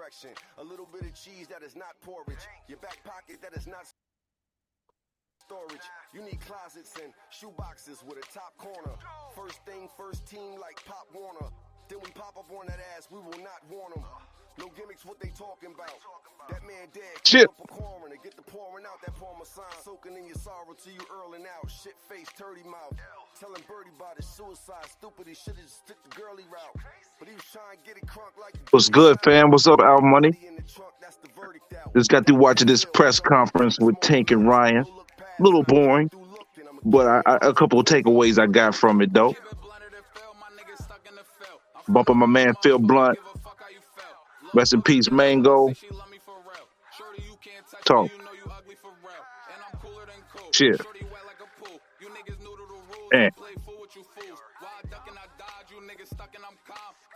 fraction. A little bit of cheese that is not porridge. Your back pocket that is not storage. You need closets and shoe boxes with a top corner. First thing, first team like Pop Warner. Then we pop up on that ass, we will not warn them. No gimmicks, what they talking about. That man dead, Shit. up a coroner. Get the pouring out that parmesan. Soaking in your sorrow till you earling out. Shit face, dirty mouth. Telling Birdie about his suicide. Stupid, he should've just took the girly route. But he was trying to get it crunk like the What's good, fam? What's up, Al Money? in the trunk, that's the verdict out. Just got through watching this press conference with Tank and Ryan. A little boring, but a couple of takeaways I got from it, though. Bumping my man Phil Blunt. Rest in peace, Mango. Talk. Shit. And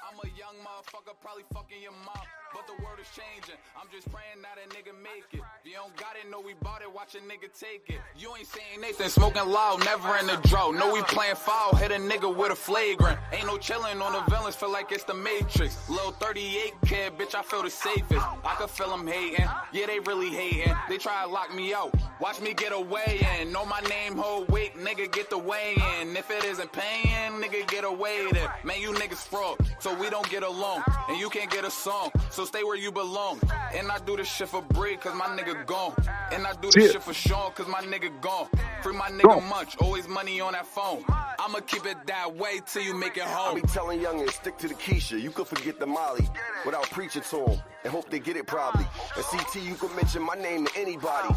I'm a young motherfucker, probably fucking your mom. But the world is changing. I'm just praying that a nigga make it. If you don't got it, know we bought it, watch a nigga take it. You ain't saying Nathan, smoking loud, never in the drought. Know we playing foul, hit a nigga with a flagrant. Ain't no chillin' on the villains, feel like it's the Matrix. Lil 38 kid, bitch, I feel the safest. I can feel them hating, yeah, they really hating. They try to lock me out, watch me get away in. Know my name, hold weight, nigga, get the way in. If it isn't paying, nigga, get away with it. Man, you niggas fraud, so we don't get along. And you can't get a song, so stay where you belong. And I do this shit for bread, cause my nigga gone. And I do this shit for Sean, cause my nigga gone. Free my nigga Munch, always money on that phone. I'ma keep it that way till you make it home. I be telling youngins, stick to the Keisha. You could forget the Molly without preaching to them and hope they get it probably. And CT, you could mention my name to anybody.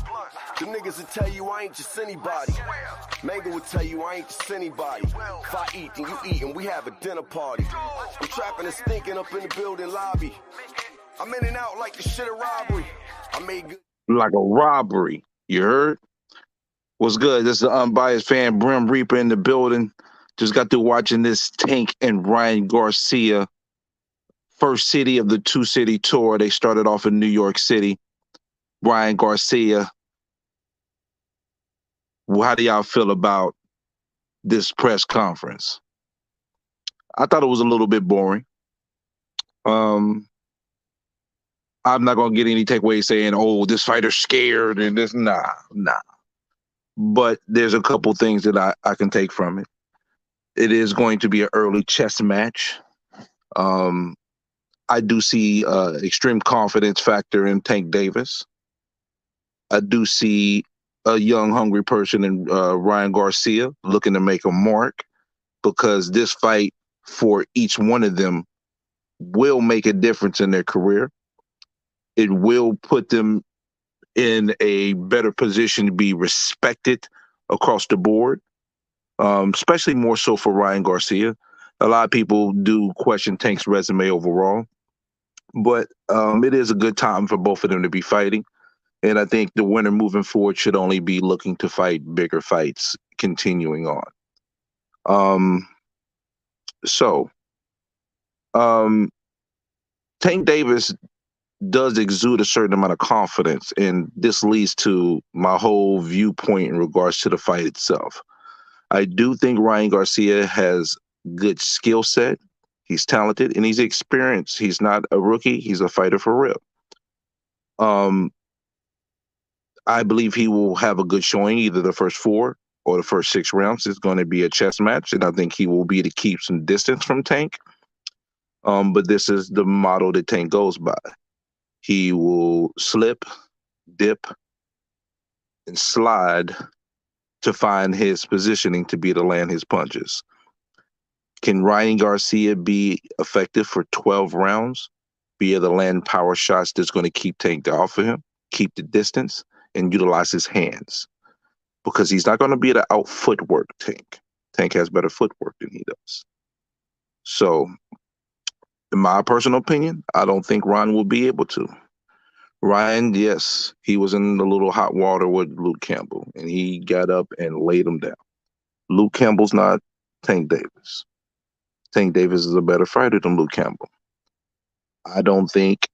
Them niggas will tell you I ain't just anybody. Mango will tell you I ain't just anybody. If I eat, then you eat, and we have a dinner party. I'm trapping and stinking up in the building lobby. I'm in and out like the shit of robbery. I made good. like a robbery. You heard? What's good? This is the unbiased fan, Brim Reaper in the building. Just got through watching this Tank and Ryan Garcia first city of the two-city tour. They started off in New York City. Ryan Garcia, how do y'all feel about this press conference? I thought it was a little bit boring. I'm not going to get any takeaways saying, oh, this fighter's scared and this. Nah. But there's a couple things that I can take from it. It is going to be an early chess match. I do see extreme confidence factor in Tank Davis. I do see a young, hungry person in Ryan Garcia looking to make a mark, because this fight for each one of them will make a difference in their career. It will put them in a better position to be respected across the board, especially more so for Ryan Garcia. A lot of people do question Tank's resume overall, but it is a good time for both of them to be fighting. And I think the winner moving forward should only be looking to fight bigger fights continuing on. Tank Davis does exude a certain amount of confidence, and this leads to my whole viewpoint in regards to the fight itself. I do think Ryan Garcia has good skill set. He's talented and he's experienced. He's not a rookie. He's a fighter for real. I believe he will have a good showing either the first 4 or the first 6 rounds. It's going to be a chess match, and I think he will be to keep some distance from Tank. But this is the motto that Tank goes by. He will slip, dip, and slide to find his positioning to be to land his punches. Can Ryan Garcia be effective for 12 rounds, be able to land power shots that's going to keep Tank off of him, keep the distance, and utilize his hands? Because he's not going to be able to out footwork Tank. Tank has better footwork than he does. So, in my personal opinion, I don't think Ryan will be able to. Ryan, yes, he was in the little hot water with Luke Campbell, and he got up and laid him down. Luke Campbell's not Tank Davis. Tank Davis is a better fighter than Luke Campbell. I don't think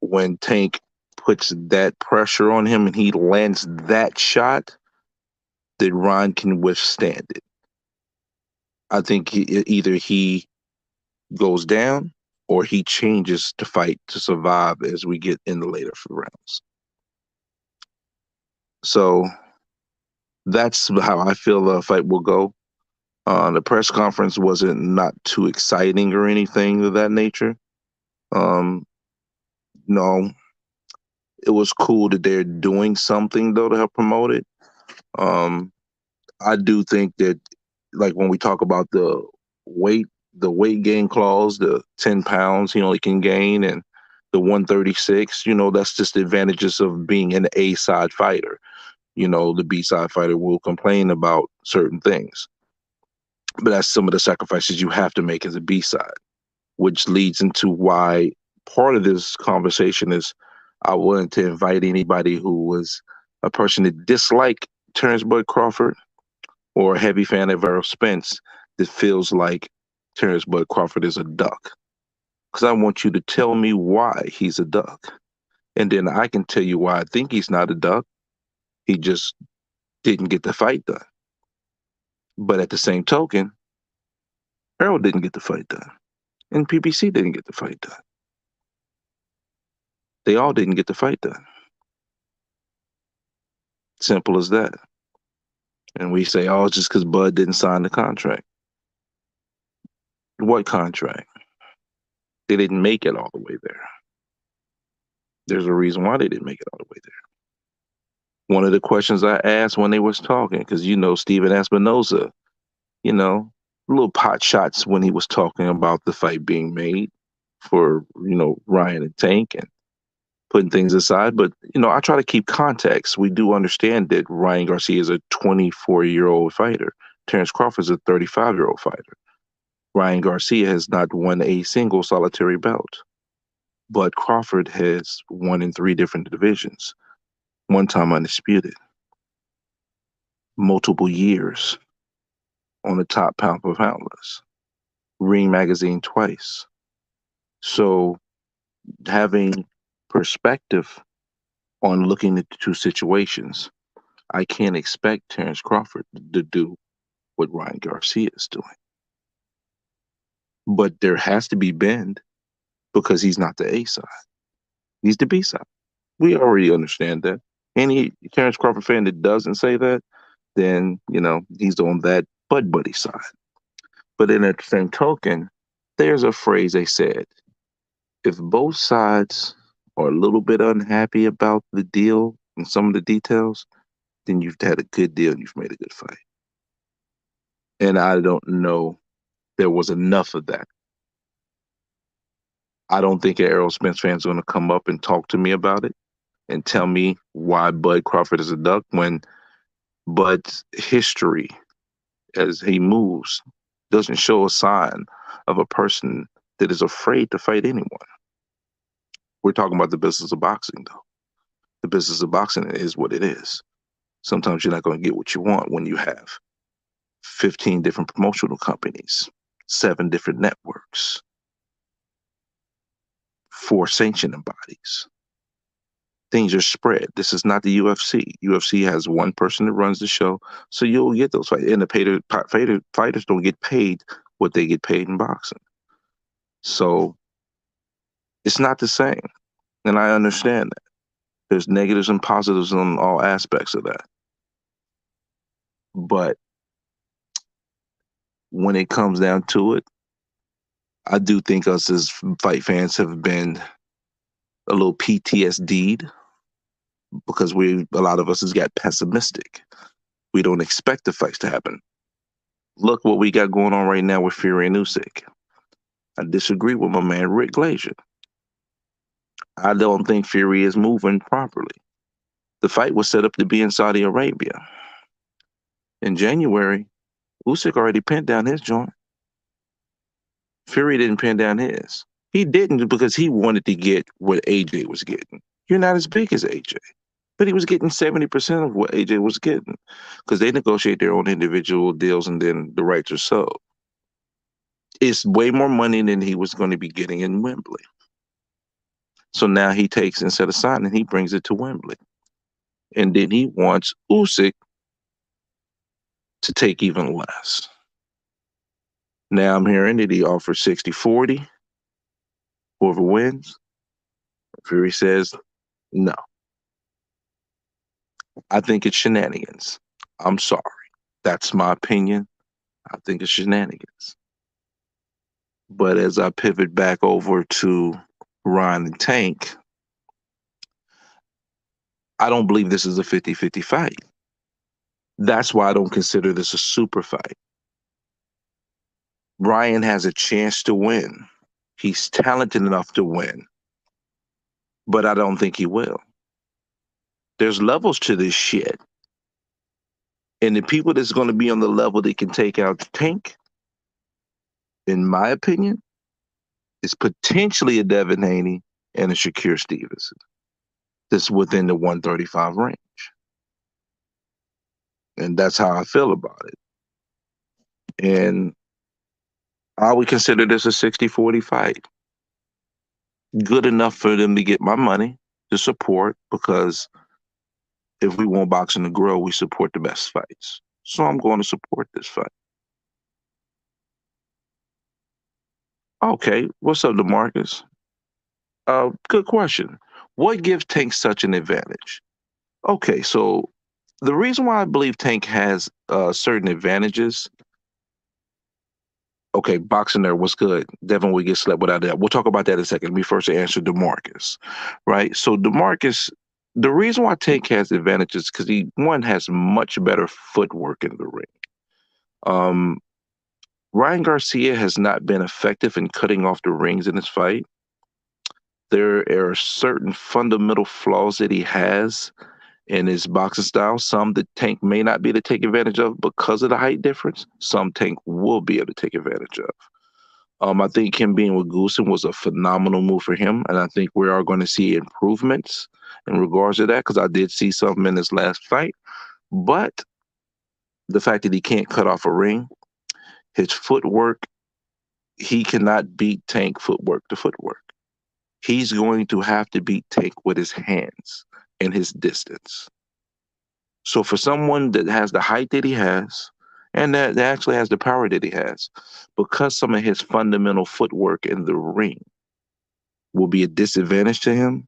when Tank puts that pressure on him and he lands that shot, that Ryan can withstand it. I think either he goes down or he changes to fight to survive as we get in the later rounds. So that's how I feel the fight will go. The press conference wasn't not too exciting or anything of that nature. No, it was cool that they're doing something though to help promote it. I do think that, like when we talk about the weight gain clause, the 10 pounds he only can gain, and the 136, that's just the advantages of being an A side fighter. The B side fighter will complain about certain things, but that's some of the sacrifices you have to make as a B side, which leads into why part of this conversation is I wanted to invite anybody who was a person that disliked Terrence Bud Crawford or a heavy fan of Errol Spence that feels like Terrence Bud Crawford is a duck. Because I want you to tell me why he's a duck. And then I can tell you why I think he's not a duck. He just didn't get the fight done. But at the same token, Errol didn't get the fight done. And PBC didn't get the fight done. They all didn't get the fight done. Simple as that. And we say, oh, it's just because Bud didn't sign the contract. What contract? They didn't make it all the way there. There's a reason why they didn't make it all the way there. One of the questions I asked when they was talking, because Steven Espinoza, little pot shots when he was talking about the fight being made for, Ryan and Tank and putting things aside. But, I try to keep context. We do understand that Ryan Garcia is a 24-year-old fighter. Terrence Crawford is a 35-year-old fighter. Ryan Garcia has not won a single solitary bout. But Crawford has won in 3 different divisions. One time undisputed. Multiple years on the top pound for pound list. Ring Magazine twice. So having perspective on looking at the 2 situations, I can't expect Terrence Crawford to do what Ryan Garcia is doing. But there has to be bend because he's not the A side. He's the B side. We already understand that. Any Terrence Crawford fan that doesn't say that, then, he's on that Bud Buddy side. But then at the same token, there's a phrase they said. If both sides are a little bit unhappy about the deal and some of the details, then you've had a good deal and you've made a good fight. And I don't know there was enough of that. I don't think an Errol Spence fan's going to come up and talk to me about it and tell me why Bud Crawford is a duck when Bud's history as he moves doesn't show a sign of a person that is afraid to fight anyone. We're talking about the business of boxing, though. The business of boxing is what it is. Sometimes you're not going to get what you want when you have 15 different promotional companies, 7 different networks, 4 sanctioning bodies. Things are spread. This is not the UFC. UFC has one person that runs the show, so you'll get those fights. And the fighters don't get paid what they get paid in boxing. So it's not the same. And I understand that. There's negatives and positives on all aspects of that. But when it comes down to it, I do think us as fight fans have been a little PTSD'd because a lot of us has got pessimistic. We don't expect the fights to happen. Look what we got going on right now with Fury and Usyk. I disagree with my man Rick Glazier. I don't think Fury is moving properly. The fight was set up to be in Saudi Arabia. In January, Usyk already pinned down his joint. Fury didn't pin down his. He didn't because he wanted to get what AJ was getting. You're not as big as AJ. But he was getting 70% of what AJ was getting because they negotiate their own individual deals and then the rights are sold. It's way more money than he was going to be getting in Wembley. So now he takes, instead of signing, he brings it to Wembley. And then he wants Usyk to take even less. Now I'm hearing that he offers 60-40. Whoever wins, Fury says no. I think it's shenanigans. I'm sorry. That's my opinion. I think it's shenanigans. But as I pivot back over to Ryan and Tank, I don't believe this is a 50-50 fight. That's why I don't consider this a super fight. Ryan has a chance to win. He's talented enough to win, but I don't think he will. There's levels to this shit. And the people that's going to be on the level that can take out Tank, in my opinion, is potentially a Devin Haney and a Shakur Stevenson that's within the 135 range. And that's how I feel about it. And I would consider this a 60-40 fight. Good enough for them to get my money to support, because if we want boxing to grow, we support the best fights. So I'm going to support this fight. Okay, what's up, DeMarcus? Good question. What gives Tank such an advantage? Okay, so the reason why I believe Tank has certain advantages. Okay, boxing there, what's good? Devin would get slept without that. We'll talk about that in a second. Let me first answer DeMarcus, right? So DeMarcus, the reason why Tank has advantages because he, one, has much better footwork in the ring. Ryan Garcia has not been effective in cutting off the rings in his fight. There are certain fundamental flaws that he has in his boxing style. Some that Tank may not be able to take advantage of because of the height difference. Some Tank will be able to take advantage of. I think him being with Goossen was a phenomenal move for him, and I think we are going to see improvements in regards to that because I did see something in this last fight. But the fact that he can't cut off a ring, his footwork, he cannot beat Tank footwork to footwork. He's going to have to beat Tank with his hands and his distance. So for someone that has the height that he has, and that actually has the power that he has, because some of his fundamental footwork in the ring will be a disadvantage to him,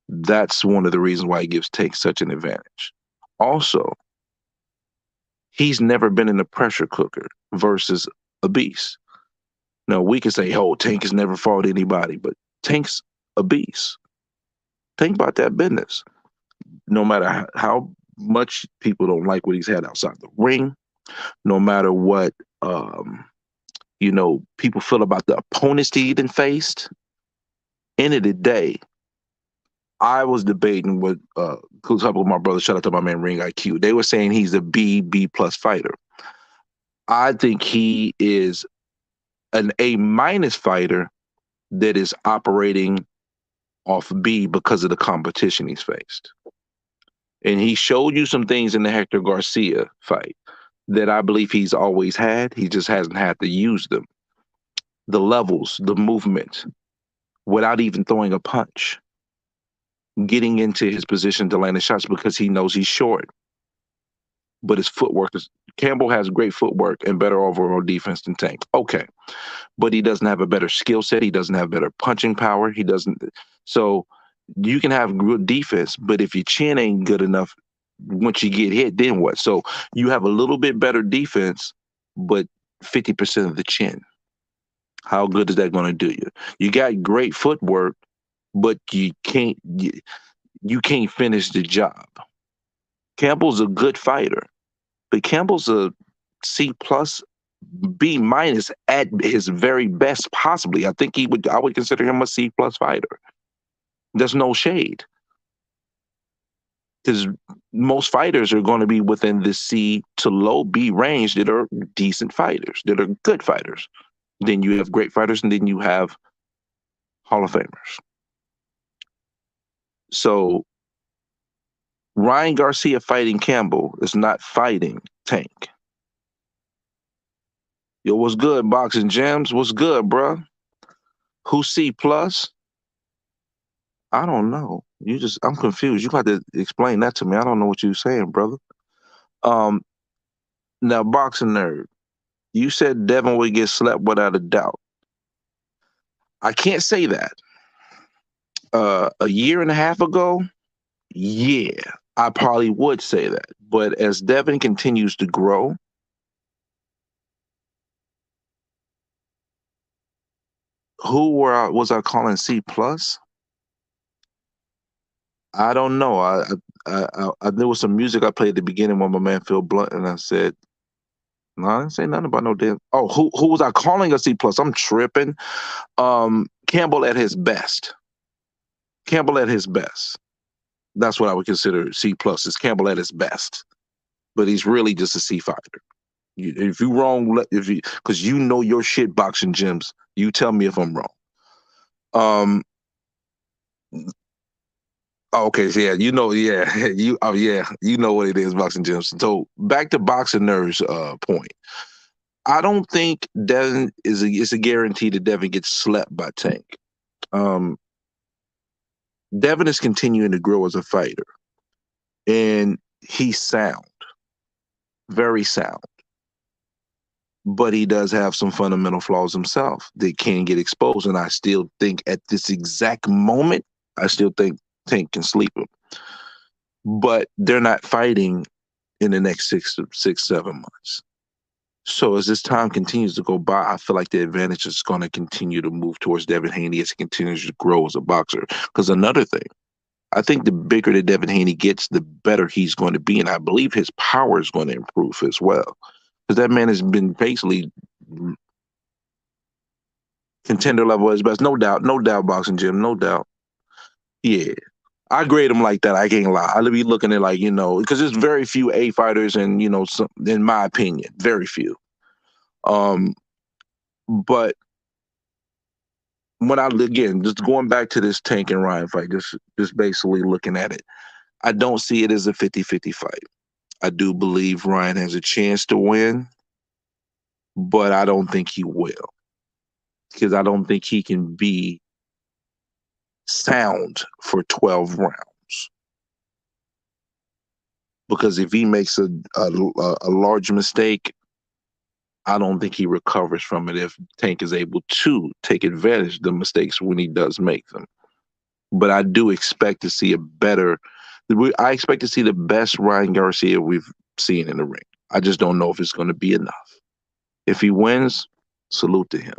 that's one of the reasons why he gives Tank such an advantage. Also, he's never been in a pressure cooker versus a beast. Now, we can say, oh, Tank has never fought anybody, but Tank's a beast. Think about that business. No matter how much people don't like what he's had outside the ring, no matter what, people feel about the opponents that he faced, end of the day, I was debating with a couple of my brothers, shout out to my man Ring IQ. They were saying he's a B+ fighter. I think he is an A- fighter that is operating off B because of the competition he's faced. And he showed you some things in the Hector Garcia fight that I believe he's always had. He just hasn't had to use them. The levels, the movement, without even throwing a punch. Getting into his position to land the shots because he knows he's short. But his footwork is... Campbell has great footwork and better overall defense than Tank. Okay. But he doesn't have a better skill set. He doesn't have better punching power. He doesn't... So you can have good defense, but if your chin ain't good enough, once you get hit, then what? So you have a little bit better defense, but 50% of the chin. How good is that going to do you? You got great footwork, but you can't finish the job. Campbell's a good fighter, but Campbell's a C+, B- at his very best, possibly. I think I would consider him a C+ fighter. There's no shade. Because most fighters are going to be within the C to low B range that are decent fighters, that are good fighters. Then you have great fighters, and then you have Hall of Famers. So Ryan Garcia fighting Campbell is not fighting Tank. Yo, what's good, Boxing Gems? What's good, bruh? Who's C+? I don't know. I'm confused. You got to explain that to me. I don't know what you're saying, brother. Now, Boxing Nerd, you said Devin would get slept without a doubt. I can't say that. A year and a half ago, yeah, I probably would say that. But as Devin continues to grow, was I calling C plus? I don't know. There was some music I played at the beginning when my man Phil Blunt, and I said, no, I didn't say nothing about no damn. Oh, who was I calling a C plus? I'm tripping. Campbell at his best. Campbell at his best. That's what I would consider C plus. Is Campbell at his best, but he's really just a C fighter. If you wrong, because you know your shit boxing gyms, you tell me if I'm wrong. Okay, so yeah, you know, yeah, you know what it is, boxing gyms. So back to boxing nerves point. I don't think Devin it's a guarantee that Devin gets slept by Tank. Um, Devin is continuing to grow as a fighter, and he's sound, very sound. But he does have some fundamental flaws himself that can get exposed. And I still think at this exact moment, I still think Tank can sleep him. But they're not fighting in the next 7 months. So as this time continues to go by, I feel like the advantage is going to continue to move towards Devin Haney as he continues to grow as a boxer. Because another thing, I think the bigger that Devin Haney gets, the better he's going to be. And I believe his power is going to improve as well. Because that man has been basically contender level at his best. No doubt, boxing gym, no doubt. Yeah. I grade him like that. I can't lie. I'll be looking at like, because there's very few A fighters and, in my opinion, very few. But when just going back to this Tank and Ryan fight, just basically looking at it, I don't see it as a 50-50 fight. I do believe Ryan has a chance to win, but I don't think he will. Because I don't think he can be sound for 12 rounds. Because if he makes a large mistake, I don't think he recovers from it if Tank is able to take advantage of the mistakes when he does make them. But I do expect to see I expect to see the best Ryan Garcia we've seen in the ring. I just don't know if it's going to be enough. If he wins, salute to him,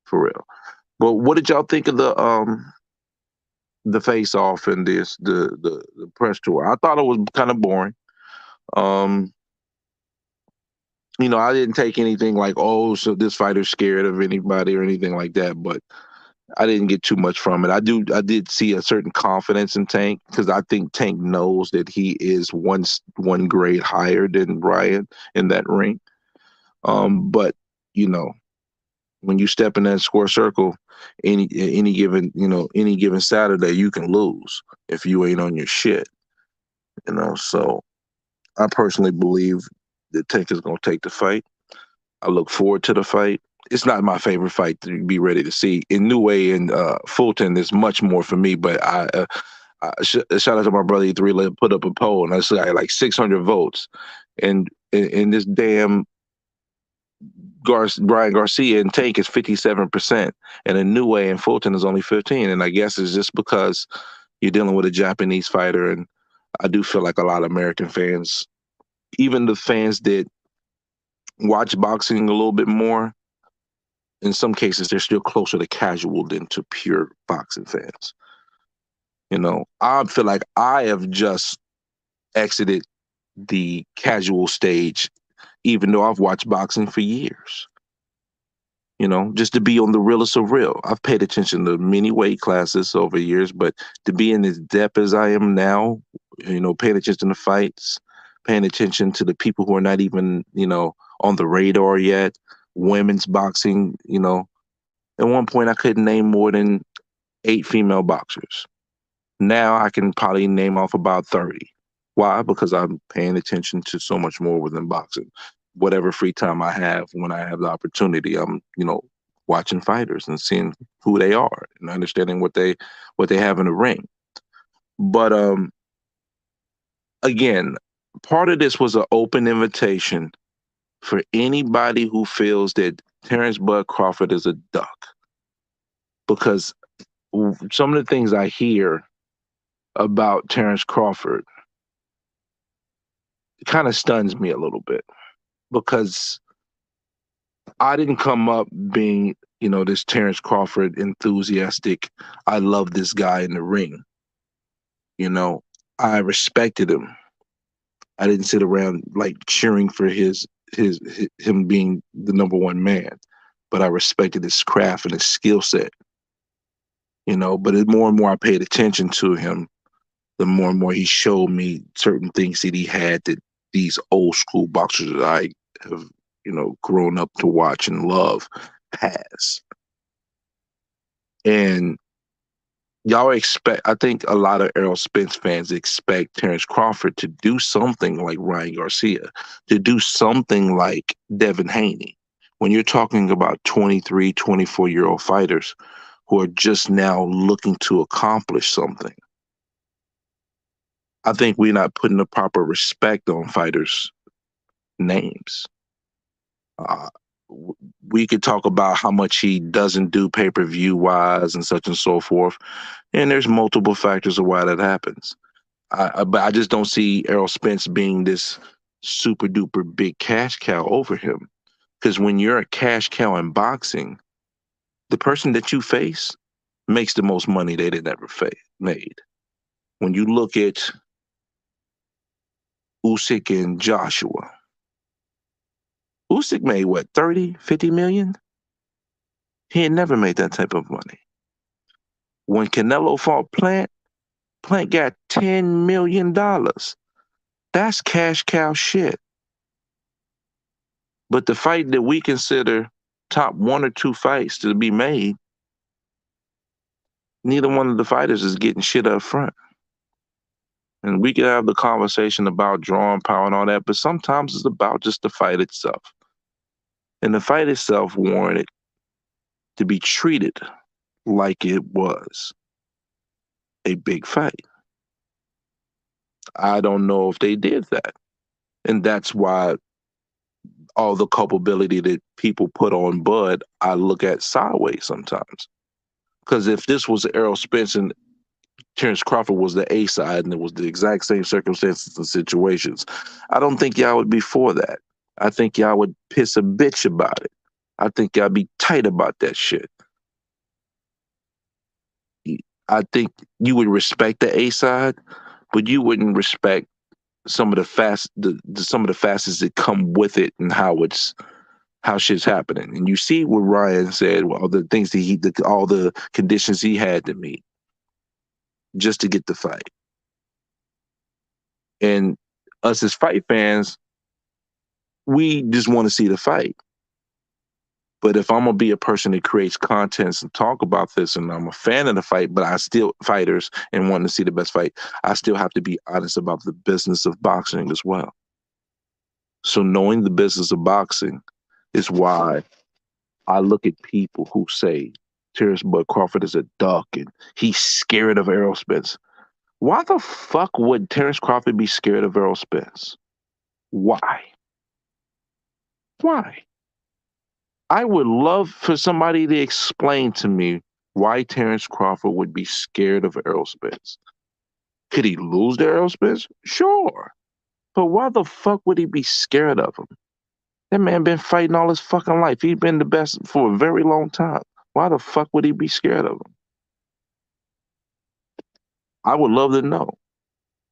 for real. But what did y'all think of the face off and the press tour? I thought it was kind of boring. I didn't take anything like, oh, so this fighter's scared of anybody or anything like that, but I didn't get too much from it. I did see a certain confidence in Tank because I think Tank knows that he is one grade higher than Ryan in that ring. But when you step in that square circle, any given Saturday, you can lose if you ain't on your shit. So I personally believe that Tank is going to take the fight. I look forward to the fight. It's not my favorite fight to be ready to see. Inoue and Fulton is much more for me, but shout out to my brother E3 put up a poll, and I said like 600 votes. And in this damn Brian Garcia and Tank is 57%, and Inoue and Fulton is only 15%. And I guess it's just because you're dealing with a Japanese fighter, and I do feel like a lot of American fans, even the fans that watch boxing a little bit more, in some cases, they're still closer to casual than to pure boxing fans. I feel like I have just exited the casual stage, even though I've watched boxing for years. Just to be on the realest of real. I've paid attention to many weight classes over years, but to be in as depth as I am now, paying attention to fights, paying attention to the people who are not even, on the radar yet, women's boxing, at one point I couldn't name more than 8 female boxers. Now I can probably name off about 30. Why? Because I'm paying attention to so much more within boxing. Whatever free time I have, when I have the opportunity, I'm, watching fighters and seeing who they are and understanding what they have in the ring. But again, part of this was an open invitation for anybody who feels that Terrence Bud Crawford is a duck. because some of the things I hear about Terrence Crawford kind of stuns me a little bit, because I didn't come up being, this Terrence Crawford enthusiastic. I love this guy in the ring. I respected him. I didn't sit around like cheering for him being the number one man, but I respected his craft and his skill set. But the more and more I paid attention to him, the more and more he showed me certain things that he had that these old school boxers that I have, grown up to watch and love has. And I think a lot of Errol Spence fans expect Terrence Crawford to do something like Ryan Garcia, to do something like Devin Haney. When you're talking about 23, 24-year-old fighters who are just now looking to accomplish something, I think we're not putting the proper respect on fighters' names. We could talk about how much he doesn't do pay-per-view wise and such and so forth, and there's multiple factors of why that happens. But I just don't see Errol Spence being this super duper big cash cow over him, because when you're a cash cow in boxing, the person that you face makes the most money they had ever made. When you look at Usyk and Joshua, Usyk made what, 30, 50 million? He had never made that type of money. When Canelo fought Plant got $10 million. That's cash cow shit. But the fight that we consider top one or two fights to be made, neither one of the fighters is getting shit up front. And we could have the conversation about drawing power and all that, but sometimes it's about just the fight itself. And the fight itself warranted to be treated like it was a big fight. I don't know if they did that. And that's why all the culpability that people put on Bud, I look at sideways sometimes. Because if this was Errol Spence and Terrence Crawford was the A side and it was the exact same circumstances and situations, I don't think y'all would be for that. I think y'all would piss a bitch about it. I think y'all be tight about that shit. I think you would respect the A side, but you wouldn't respect some of the facets that come with it and how shit's happening. And you see what Ryan said, well, the things that all the conditions he had to meet just to get the fight. And us as fight fans, we just want to see the fight. But if I'm gonna be a person that creates contents and talk about this, and I'm a fan of the fight, but I still fighters and want to see the best fight, I still have to be honest about the business of boxing as well. So knowing the business of boxing is why I look at people who say Terrence Bud Crawford is a duck and he's scared of Errol Spence. Why the fuck would Terrence Crawford be scared of Errol Spence? Why? I would love for somebody to explain to me why Terrence Crawford would be scared of Errol Spence. Could he lose to Errol Spence? Sure. But why the fuck would he be scared of him? That man been fighting all his fucking life. He's been the best for a very long time. Why the fuck would he be scared of him? I would love to know.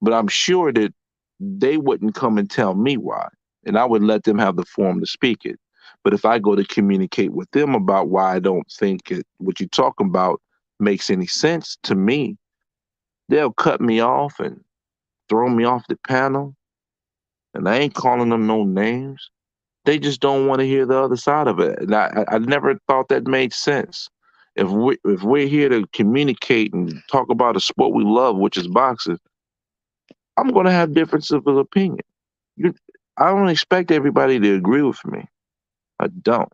But I'm sure that they wouldn't come and tell me why. And I would let them have the forum to speak it. But if I go to communicate with them about why I don't think what you're talking about makes any sense to me, they'll cut me off and throw me off the panel. And I ain't calling them no names. They just don't want to hear the other side of it. And I never thought that made sense. If we're here to communicate and talk about a sport we love, which is boxing, I'm going to have differences of opinion. I don't expect everybody to agree with me. I don't.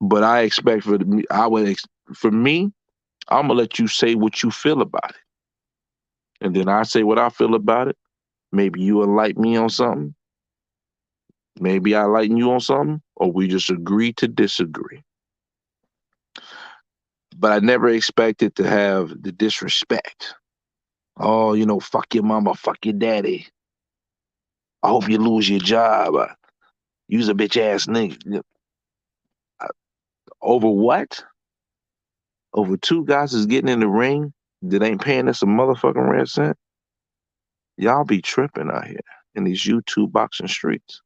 But I expect for me, I'm gonna let you say what you feel about it, and then I say what I feel about it. Maybe you enlighten me on something. Maybe I enlighten you on something, or we just agree to disagree. but I never expected to have the disrespect. Oh, fuck your mama, fuck your daddy. I hope you lose your job. Use a bitch ass nigga. Over what? Over two guys is getting in the ring that ain't paying us a motherfucking red cent? Y'all be tripping out here in these YouTube boxing streets.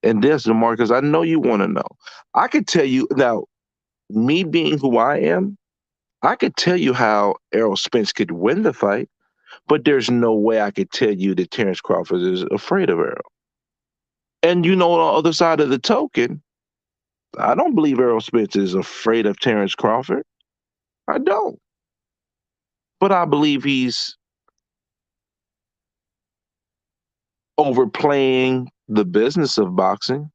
And this, DeMarcus, I know you want to know. I could tell you now, me being who I am, I could tell you how Errol Spence could win the fight, but there's no way I could tell you that Terrence Crawford is afraid of Errol. And on the other side of the token, I don't believe Errol Spence is afraid of Terrence Crawford. I don't. But I believe he's overplaying the business of boxing.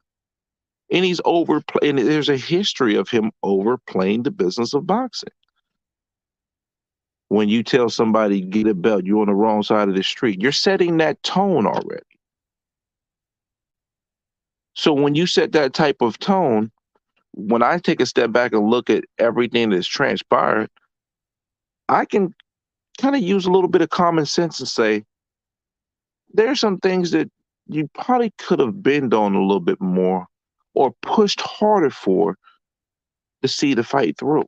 And he's overplaying. There's a history of him overplaying the business of boxing. When you tell somebody, get a belt, you're on the wrong side of the street. You're setting that tone already. So when you set that type of tone, when I take a step back and look at everything that's transpired, I can kind of use a little bit of common sense and say, there's some things that you probably could have bent on a little bit more or pushed harder for to see the fight through.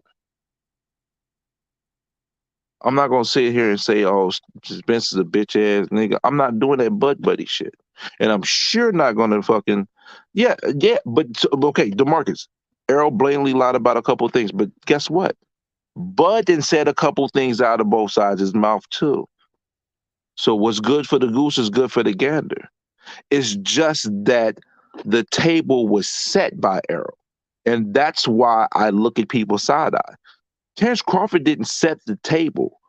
I'm not going to sit here and say, oh, Spence is a bitch ass nigga. I'm not doing that butt buddy shit. And I'm sure not going to fucking, but okay, DeMarcus, Errol blatantly lied about a couple of things, but guess what? Bud then said a couple things out of both sides of his mouth too. So what's good for the goose is good for the gander. It's just that the table was set by Errol. And that's why I look at people side-eye. Terrence Crawford didn't set the table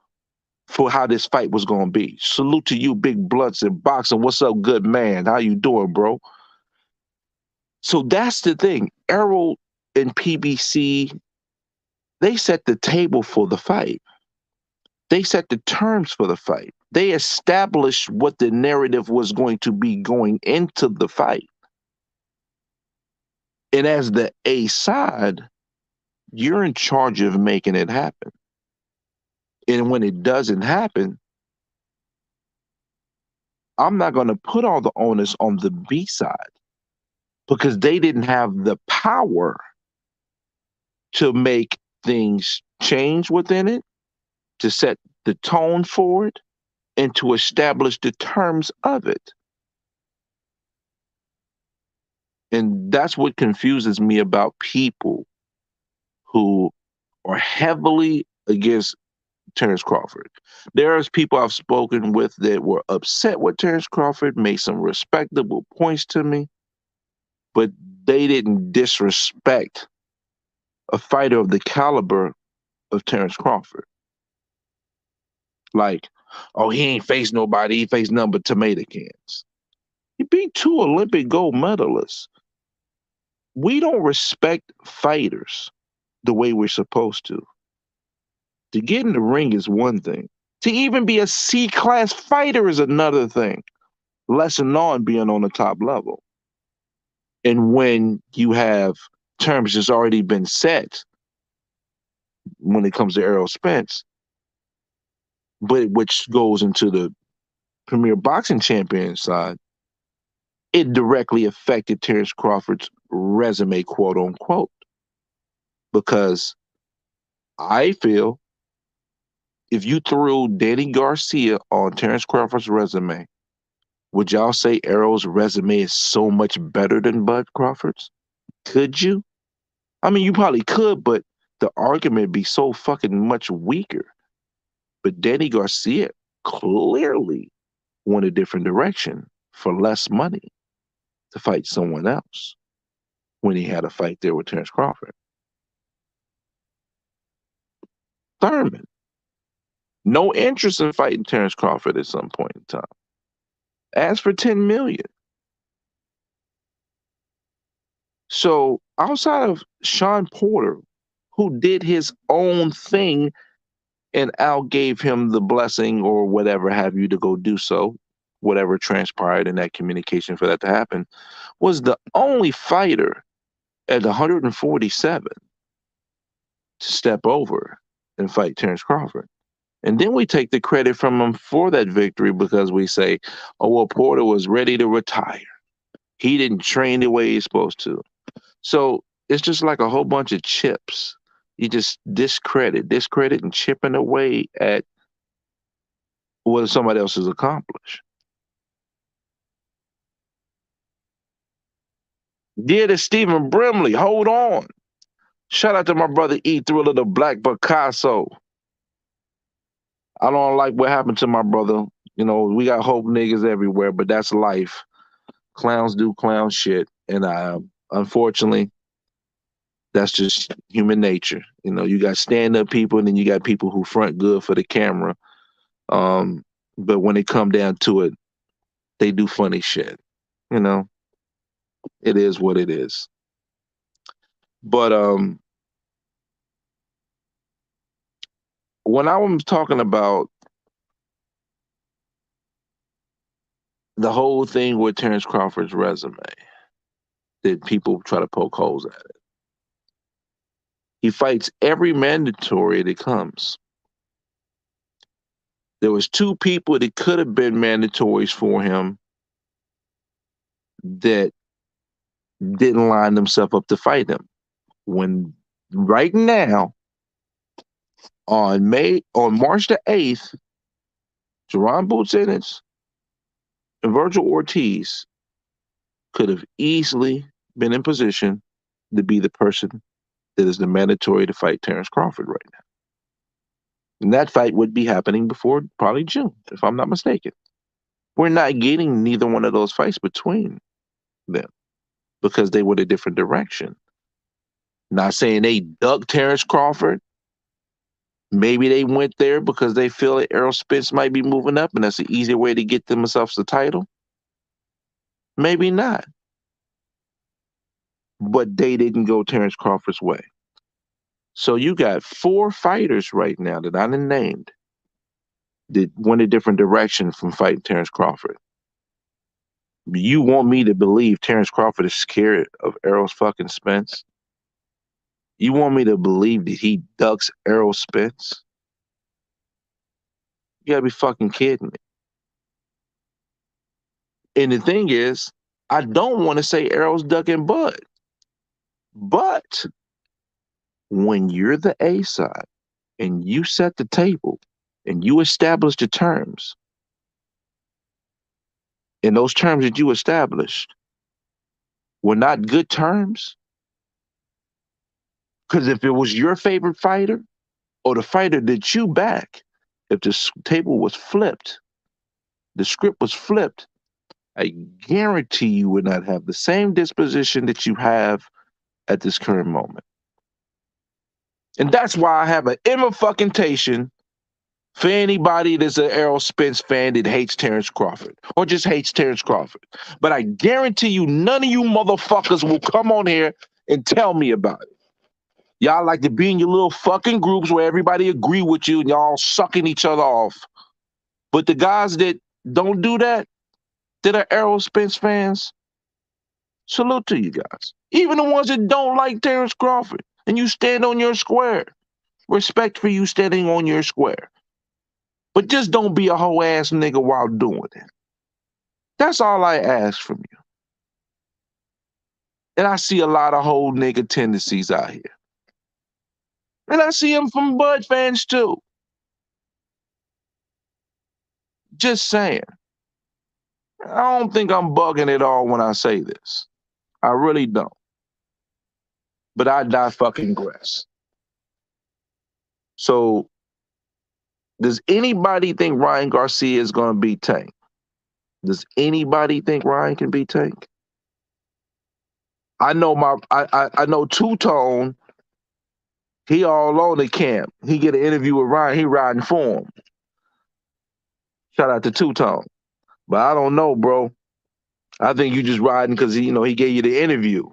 for how this fight was going to be. Salute to you, big blunts in boxing. What's up, good man? How you doing, bro? So that's the thing. Errol and PBC, they set the table for the fight. They set the terms for the fight. They established what the narrative was going to be going into the fight. And as the A side, you're in charge of making it happen. And when it doesn't happen, I'm not going to put all the onus on the B side because they didn't have the power to make things change within it, to set the tone for it, and to establish the terms of it. And that's what confuses me about people who are heavily against Terrence Crawford. There's people I've spoken with that were upset with Terrence Crawford, made some respectable points to me, but they didn't disrespect a fighter of the caliber of Terrence Crawford. Like, oh, he ain't faced nobody. He faced nothing but tomato cans. He beat 2 Olympic gold medalists. We don't respect fighters the way we're supposed to. To get in the ring is one thing. To even be a C-class fighter is another thing. Less than being on the top level. And when you have terms that's already been set when it comes to Errol Spence, but which goes into the Premier Boxing Champion side, it directly affected Terrence Crawford's resume, quote unquote. Because I feel if you threw Danny Garcia on Terrence Crawford's resume, would y'all say Errol's resume is so much better than Bud Crawford's? Could you? I mean, you probably could, but the argument would be so fucking much weaker. But Danny Garcia clearly went a different direction for less money to fight someone else when he had a fight there with Terrence Crawford. Thurman, no interest in fighting Terrence Crawford at some point in time. Asked for $10 million. So outside of Sean Porter, who did his own thing and Al gave him the blessing or whatever have you to go do so, whatever transpired in that communication for that to happen, was the only fighter at 147 to step over and fight Terrence Crawford. And then we take the credit from him for that victory because we say, oh, well, Porter was ready to retire. He didn't train the way he's supposed to. So it's just like a whole bunch of chips. You just discredit, and chipping away at what somebody else has accomplished. Yeah, to Stephen Brimley. Hold on. Shout out to my brother E Thriller, the Black Picasso. I don't like what happened to my brother. You know, we got hope niggas everywhere, but that's life. Clowns do clown shit. And unfortunately, that's just human nature. You know, you got stand-up people and then you got people who front good for the camera. But when it come down to it, they do funny shit. You know, it is what it is. But when I was talking about the whole thing with Terrence Crawford's resume, that people try to poke holes at it. He fights every mandatory that comes. There was 2 people that could have been mandatories for him that didn't line themselves up to fight him. When right now, on March the 8th, Jaron Boots Ennis and Virgil Ortiz could have easily been in position to be the person that is the mandatory to fight Terrence Crawford right now. And that fight would be happening before probably June, if I'm not mistaken. We're not getting neither one of those fights between them because they went a different direction. Not saying they dug Terrence Crawford. Maybe they went there because they feel that Errol Spence might be moving up and that's an easier way to get themselves the title. Maybe not. But they didn't go Terrence Crawford's way. So you got 4 fighters right now that I done named that went a different direction from fighting Terrence Crawford. You want me to believe Terrence Crawford is scared of Errol fucking Spence? You want me to believe that he ducks Errol Spence? You gotta be fucking kidding me. And the thing is, I don't want to say Errol's ducking Bud. But when you're the A side and you set the table and you establish the terms, and those terms that you established were not good terms, because if it was your favorite fighter or the fighter that you back, if the table was flipped, the script was flipped, I guarantee you would not have the same disposition that you have at this current moment. And that's why I have an invitation for anybody that's an Errol Spence fan that hates Terrence Crawford or just hates Terrence Crawford. But I guarantee you none of you motherfuckers will come on here and tell me about it. Y'all like to be in your little fucking groups where everybody agree with you and y'all sucking each other off. But the guys that don't do that are Errol Spence fans, salute to you guys. Even the ones that don't like Terrence Crawford and you stand on your square. Respect for you standing on your square. But just don't be a hoe ass nigga while doing it. That's all I ask from you. And I see a lot of whole nigga tendencies out here. And I see them from Bud fans too. Just saying. I don't think I'm bugging at all when I say this. I really don't. But I digress. So, does anybody think Ryan Garcia is going to beat Tank? Does anybody think Ryan can beat Tank? I know I know Two Tone. He all on the camp. He get an interview with Ryan. He riding for him. Shout out to Two Tone. But I don't know, bro. I think you just riding because he gave you the interview.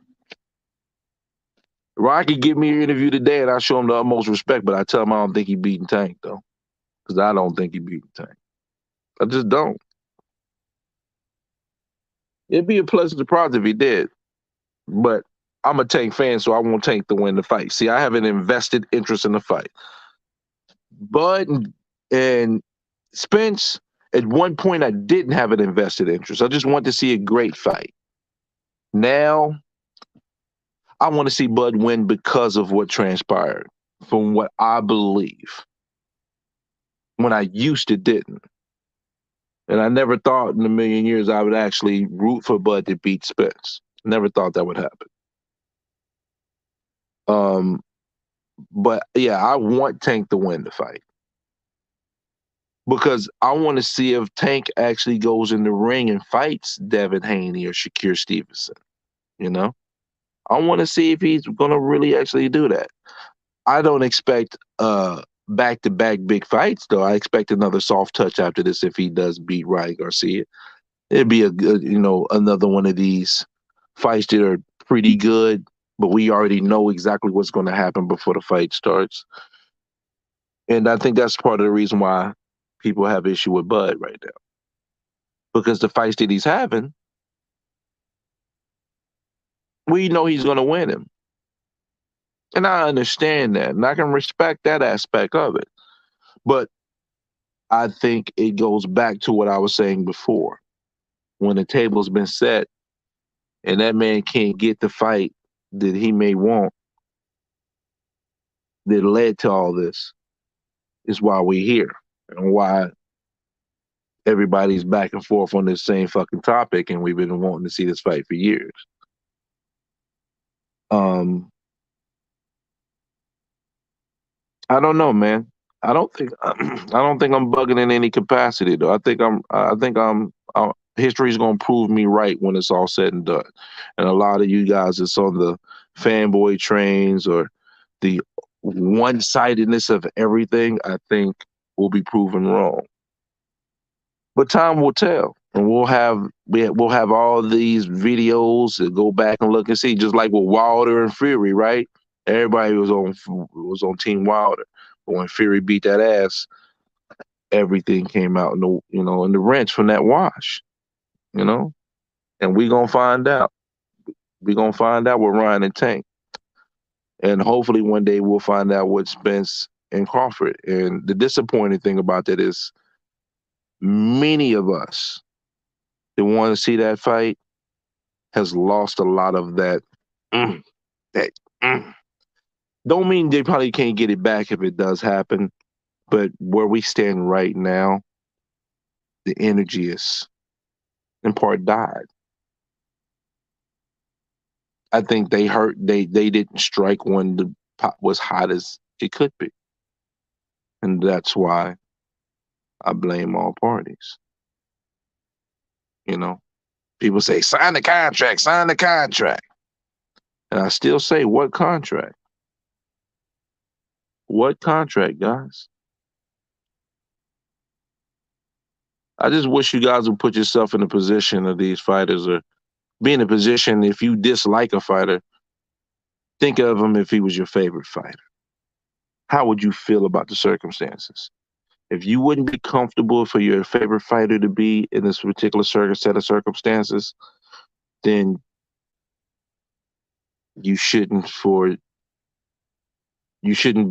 Ryan could give me an interview today and I show him the utmost respect, but I tell him I don't think he beating Tank though. Because I don't think he beating Tank. I just don't. It'd be a pleasant surprise if he did. But I'm a Tank fan, so I want Tank to win the fight. See, I have an invested interest in the fight. Bud and Spence, at one point, I didn't have an invested interest. I just wanted to see a great fight. Now, I want to see Bud win because of what transpired, from what I believe. When I used to didn't. And I never thought in a million years I would actually root for Bud to beat Spence. Never thought that would happen. But yeah, I want Tank to win the fight. Because I want to see if Tank actually goes in the ring and fights Devin Haney or Shakur Stevenson. You know? I want to see if he's gonna really actually do that. I don't expect back-to-back big fights, though. I expect another soft touch after this if he does beat Ryan Garcia. It'd be a good, another one of these fights that are pretty good, but we already know exactly what's going to happen before the fight starts. And I think that's part of the reason why people have issue with Bud right now. Because the fights that he's having, we know he's going to win him. And I understand that, and I can respect that aspect of it. But I think it goes back to what I was saying before. When the table's been set and that man can't get the fight that he may want that led to all this is why we're here and why everybody's back and forth on this same fucking topic, and we've been wanting to see this fight for years. I don't know, man. I don't think I'm bugging in any capacity though. I think history's gonna prove me right when it's all said and done. And a lot of you guys that's on the fanboy trains or the one-sidedness of everything, I think will be proven wrong. But time will tell, and we'll have all these videos to go back and look and see, just like with Wilder and Fury, right? Everybody was on Team Wilder, but when Fury beat that ass, everything came out in the wrench from that wash, and we gonna find out. We gonna find out with Ryan and Tank, and hopefully one day we'll find out with Spence and Crawford. And the disappointing thing about that is, many of us that want to see that fight has lost a lot of that. Don't mean they probably can't get it back if it does happen, but where we stand right now, the energy is in part died. I think they didn't strike when the pot was hot as it could be. And that's why I blame all parties. People say, sign the contract, sign the contract. And I still say, what contract? What contract, guys? I just wish you guys would put yourself in the position of these fighters, or be in a position, if you dislike a fighter, think of him if he was your favorite fighter. How would you feel about the circumstances? If you wouldn't be comfortable for your favorite fighter to be in this particular set of circumstances, then you shouldn't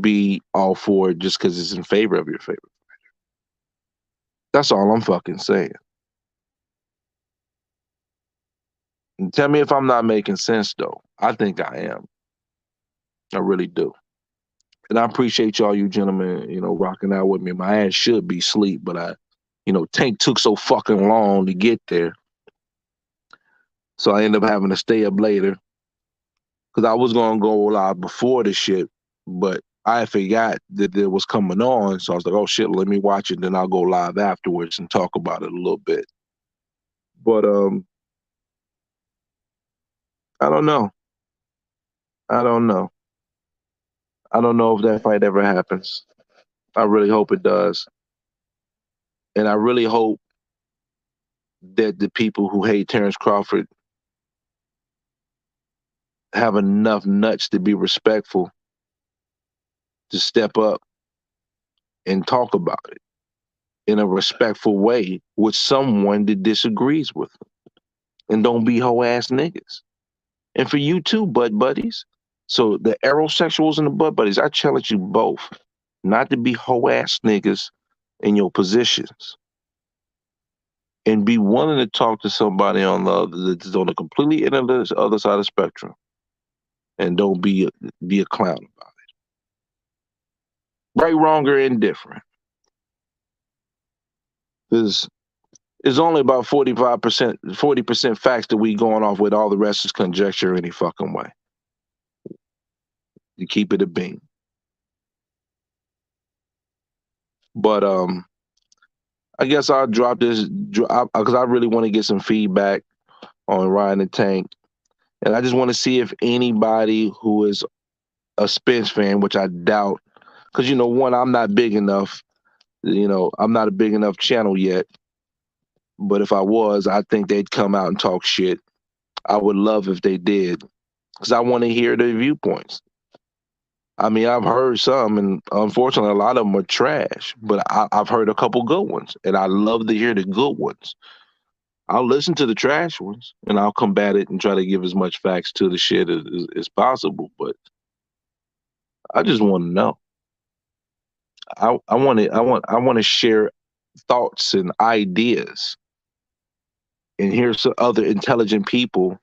be all for it just because it's in favor of your favorite fighter. That's all I'm fucking saying. And tell me if I'm not making sense, though. I think I am. I really do. And I appreciate y'all, you gentlemen, rocking out with me. My ass should be asleep, but Tank took so fucking long to get there. So I ended up having to stay up later. Because I was going to go live before the shit, but I forgot that it was coming on. So I was like, oh shit, let me watch it. Then I'll go live afterwards and talk about it a little bit. But I don't know. I don't know if that fight ever happens. I really hope it does. And I really hope that the people who hate Terrence Crawford have enough nuts to be respectful to step up and talk about it in a respectful way with someone that disagrees with them. And don't be hoe-ass niggas. And for you too, Bud Buddies. So the aerosexuals and the Bud Buddies, I challenge you both not to be hoe ass niggas in your positions and be willing to talk to somebody on the other that's on a completely other side of the spectrum, and don't be a clown about it. Right, wrong, or indifferent. Because it's only about 45%, 40% facts that we going off with. All the rest is conjecture any fucking way. You keep it a bean. But I guess I'll drop this because I really want to get some feedback on Ryan and Tank, and I just want to see if anybody who is a Spence fan, which I doubt, because one, I'm not big enough. I'm not a big enough channel yet. But if I was, I think they'd come out and talk shit. I would love if they did, because I want to hear their viewpoints. I mean, I've heard some, and unfortunately, a lot of them are trash. But I've heard a couple good ones, and I love to hear the good ones. I'll listen to the trash ones, and I'll combat it and try to give as much facts to the shit as possible. But I just want to know. I want to share thoughts and ideas, and here's some other intelligent people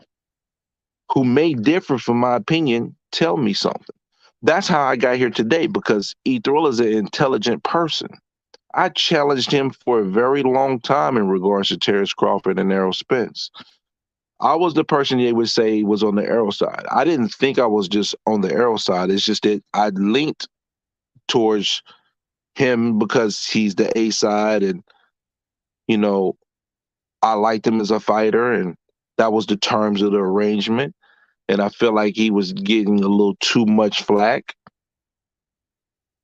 who may differ from my opinion tell me something. That's how I got here today, because Ethril is an intelligent person. I challenged him for a very long time in regards to Terrence Crawford and Errol Spence. I was the person they would say was on the Errol side. I didn't think I was just on the Errol side. It's just that I linked towards him because he's the A side, and I liked him as a fighter, and that was the terms of the arrangement. And I feel like he was getting a little too much flack.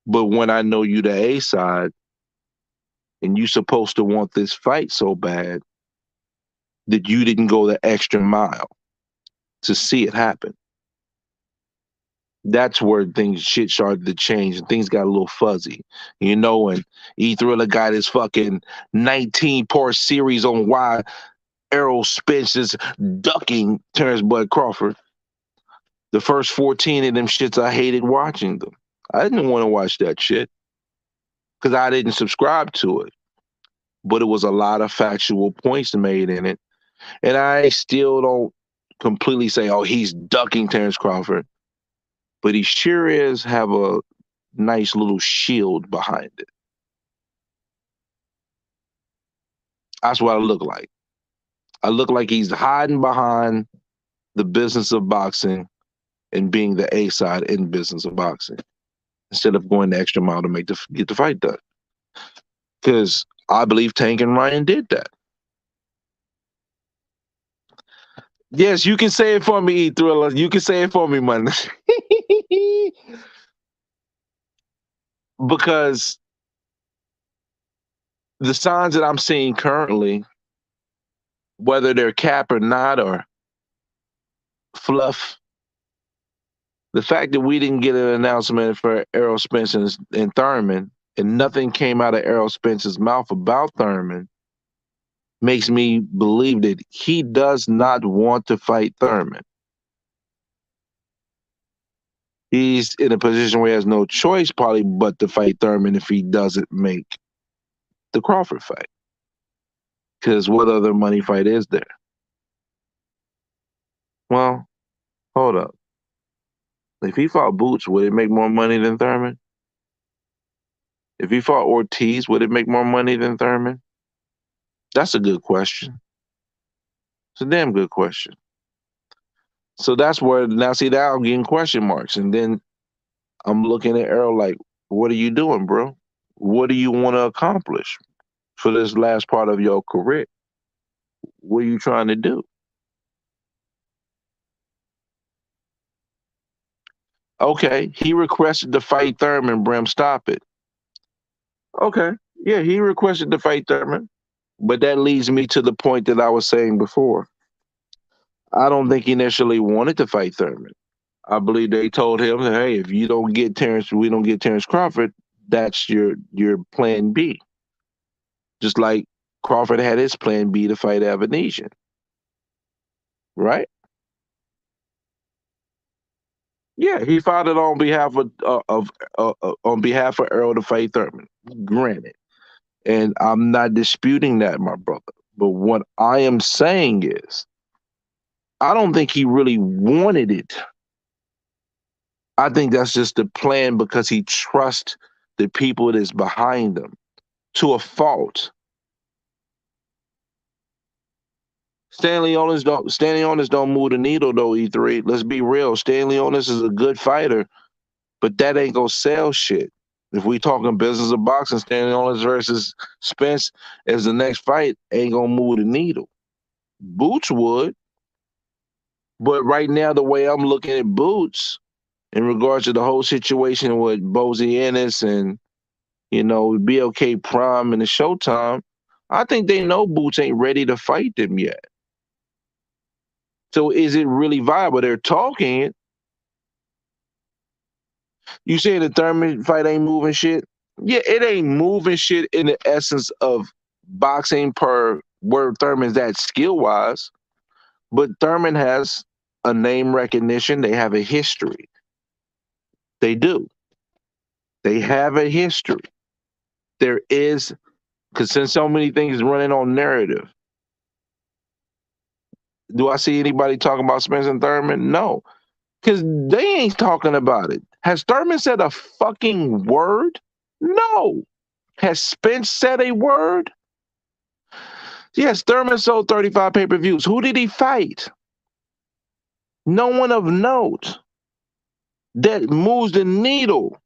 But when I know you the A side, and you supposed to want this fight so bad, that you didn't go the extra mile to see it happen. That's where shit started to change, and things got a little fuzzy, and E-Thriller got his fucking 19-part series on why Errol Spence is ducking Terrence Bud Crawford. The first 14 of them shits, I hated watching them. I didn't want to watch that shit because I didn't subscribe to it. But it was a lot of factual points made in it. And I still don't completely say, oh, he's ducking Terrence Crawford. But he sure is have a nice little shield behind it. That's what I look like. I look like he's hiding behind the business of boxing and being the A side in business of boxing, instead of going the extra mile to get the fight done. Because I believe Tank and Ryan did that. Yes, you can say it for me, Thriller. You can say it for me, man. Because the signs that I'm seeing currently, whether they're cap or not, or fluff, the fact that we didn't get an announcement for Errol Spence and Thurman, and nothing came out of Errol Spence's mouth about Thurman, makes me believe that he does not want to fight Thurman. He's in a position where he has no choice probably but to fight Thurman if he doesn't make the Crawford fight. Because what other money fight is there? Well, hold up. If he fought Boots, would it make more money than Thurman? If he fought Ortiz, would it make more money than Thurman? That's a good question. It's a damn good question. So that's where, now see, now I'm getting question marks. And then I'm looking at Errol like, what are you doing, bro? What do you want to accomplish for this last part of your career? What are you trying to do? Okay, he requested to fight Thurman, Brim, stop it. Okay, yeah, he requested to fight Thurman. But that leads me to the point that I was saying before. I don't think he initially wanted to fight Thurman. I believe they told him, hey, if you don't get Terrence, we don't get Terrence Crawford, that's your plan B. Just like Crawford had his plan B to fight Avanesian. Right? Yeah, he filed it on behalf of Earl to fight Thurman. Granted, and I'm not disputing that, my brother. But what I am saying is, I don't think he really wanted it. I think that's just the plan because he trusts the people that's behind him to a fault. Stanley Onis don't move the needle though, E3. Let's be real. Stanley Onis is a good fighter, but that ain't gonna sell shit. If we talking business of boxing, Stanley Onis versus Spence as the next fight ain't gonna move the needle. Boots would, but right now the way I'm looking at Boots in regards to the whole situation with Bozy Ennis and BLK Prime and the Showtime, I think they know Boots ain't ready to fight them yet. So is it really viable? They're talking it. You saying the Thurman fight ain't moving shit? Yeah, it ain't moving shit in the essence of boxing per where Thurman's at skill wise, but Thurman has a name recognition. They have a history. They do. They have a history. There is, because since so many things running on narrative, do I see anybody talking about Spence and Thurman? No, because they ain't talking about it. Has Thurman said a fucking word? No. Has Spence said a word? Yes, Thurman sold 35 pay-per-views. Who did he fight? No one of note that moves the needle.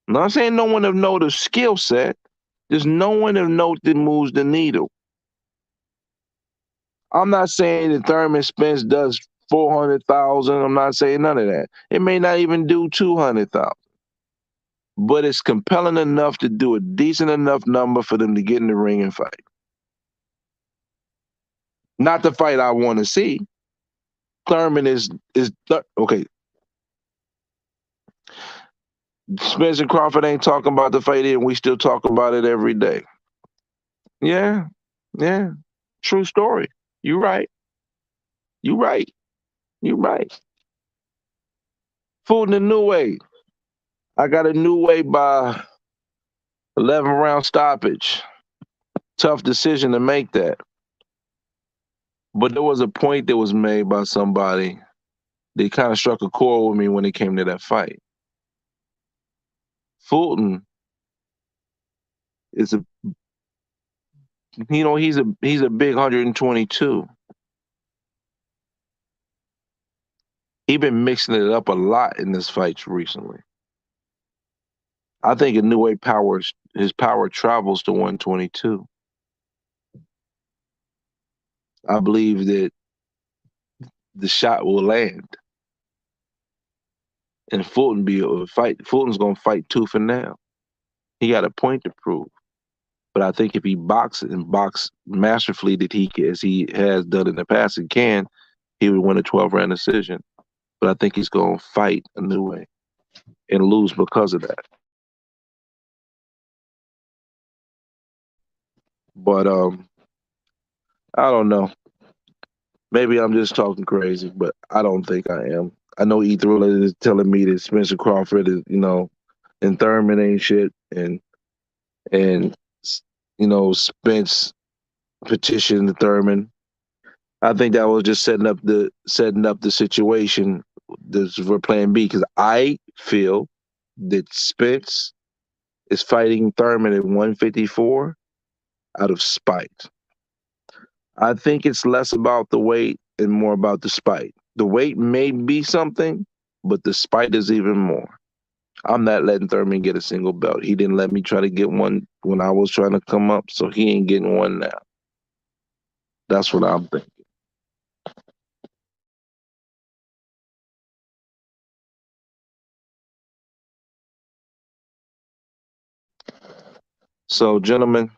I'm not saying no one of note of skill set. There's no one of note that moves the needle. I'm not saying that Thurman Spence does 400,000. I'm not saying none of that. It may not even do 200,000. But it's compelling enough to do a decent enough number for them to get in the ring and fight. Not the fight I want to see. Thurman is okay. Spence and Crawford ain't talking about the fight and we still talk about it every day. Yeah. True story. You right. Fulton and New Way. I got a New Way by 11 round stoppage. Tough decision to make that. But there was a point that was made by somebody that kind of struck a chord with me when it came to that fight. Fulton is he's a big 122. He been mixing it up a lot in his fights recently. I think a New Way his power travels to 122. I believe that the shot will land. And Fulton's gonna fight tooth and nail. He got a point to prove. But I think if he boxes and box masterfully as he has done in the past and can, he would win a 12-round decision. But I think he's gonna fight a New Way and lose because of that. But I don't know. Maybe I'm just talking crazy, but I don't think I am. I know E Thriller is telling me that Spencer Crawford is, and Thurman ain't shit, and Spence petitioned Thurman. I think that was just setting up the situation for Plan B, because I feel that Spence is fighting Thurman at 154 out of spite. I think it's less about the weight and more about the spite. The weight may be something, but the spite is even more. I'm not letting Thurman get a single belt. He didn't let me try to get one when I was trying to come up, so he ain't getting one now. That's what I'm thinking. So, gentlemen,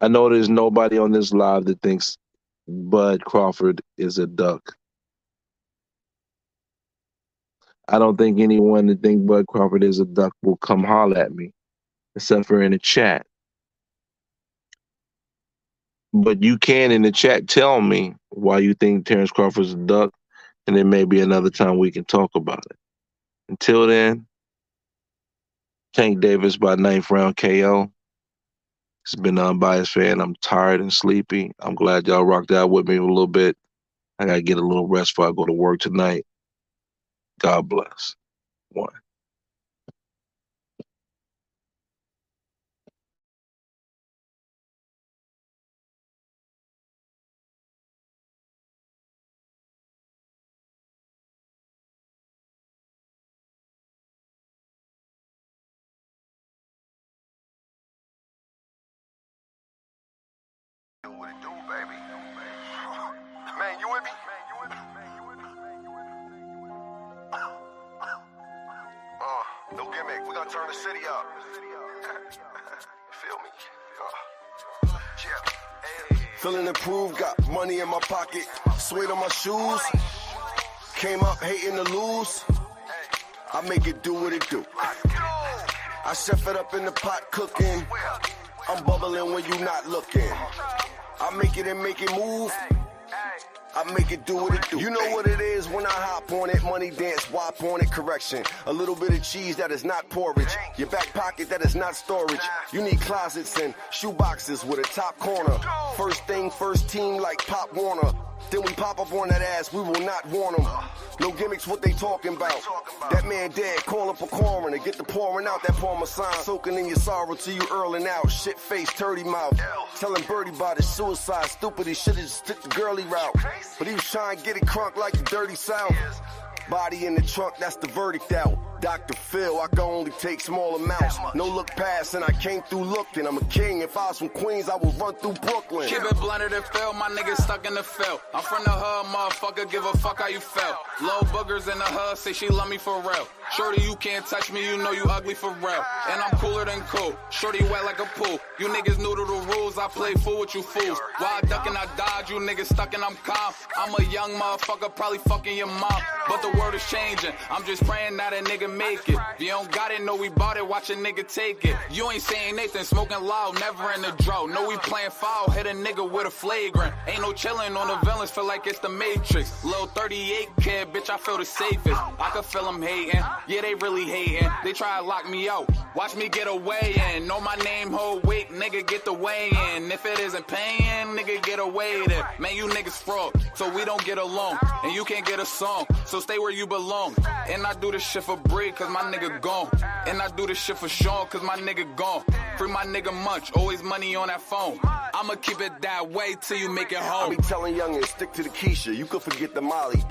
I know there's nobody on this live that thinks Bud Crawford is a duck. I don't think anyone that thinks Bud Crawford is a duck will come holler at me, except for in the chat. But you can, in the chat, tell me why you think Terrence Crawford's a duck, and then maybe another time we can talk about it. Until then, Tank Davis by 9th round KO. It's been an Unbiased Fan. I'm tired and sleepy. I'm glad y'all rocked out with me a little bit. I got to get a little rest before I go to work tonight. God bless. One. What it do, baby? Man, you with me? No gimmick. We gonna turn the city up. Feel me? Yeah. Feeling improved, got money in my pocket, suede on my shoes. Came up hating to lose. I make it do what it do. I chef it up in the pot cooking. I'm bubbling when you not looking. I make it and make it move. I make it do what it do. You know what it is when I hop on it. Money dance, wop on it, correction. A little bit of cheese that is not porridge. Your back pocket that is not storage. You need closets and shoe boxes with a top corner. First thing, first team like Pop Warner. Then we pop up on that ass, we will not warn them. No gimmicks, what they talking about. That man dead, call up a coroner. Get the pouring out, that Parmesan. Soaking in your sorrow till you earling out. Shit face, turdy mouth. Telling Birdie about his suicide. Stupid, he should've just took the girly route. But he was trying to get it crunk like the Dirty South. Body in the trunk, that's the verdict out. Dr. Phil, I can only take small amounts. No look past, and I came through looking. I'm a king. If I was from Queens, I would run through Brooklyn. Keep it blunted and Phil, my niggas stuck in the field. I'm from the hood, motherfucker, give a fuck how you felt. Low boogers in the hood, say she love me for real. Shorty, you can't touch me, you know you ugly for real. And I'm cooler than cool. Shorty wet like a pool. You niggas new to the rules, I play fool with you fools. While I duck and I dodge, you niggas stuck and I'm calm. I'm a young motherfucker, probably fucking your mom. But the world is changing, I'm just praying that a nigga make it. If you don't got it, know we bought it, watch a nigga take it. You ain't saying Nathan, smoking loud, never in the drought. Know we playing foul, hit a nigga with a flagrant. Ain't no chillin' on the villains, feel like it's the Matrix. Lil 38 kid, bitch, I feel the safest. I can feel them hating, yeah, they really hating. They try to lock me out, watch me get away in. Know my name, hold weight, nigga, get the way in. If it isn't paying, nigga, get away with it. Man, you niggas fraud, so we don't get along. And you can't get a song, so stay where you belong. And I do this shit for Brie, cause my nigga gone. And I do this shit for Sean, cause my nigga gone. Free my nigga Munch, always money on that phone. I'ma keep it that way till you make it home. I be telling youngins, stick to the Keisha, you could forget the Molly.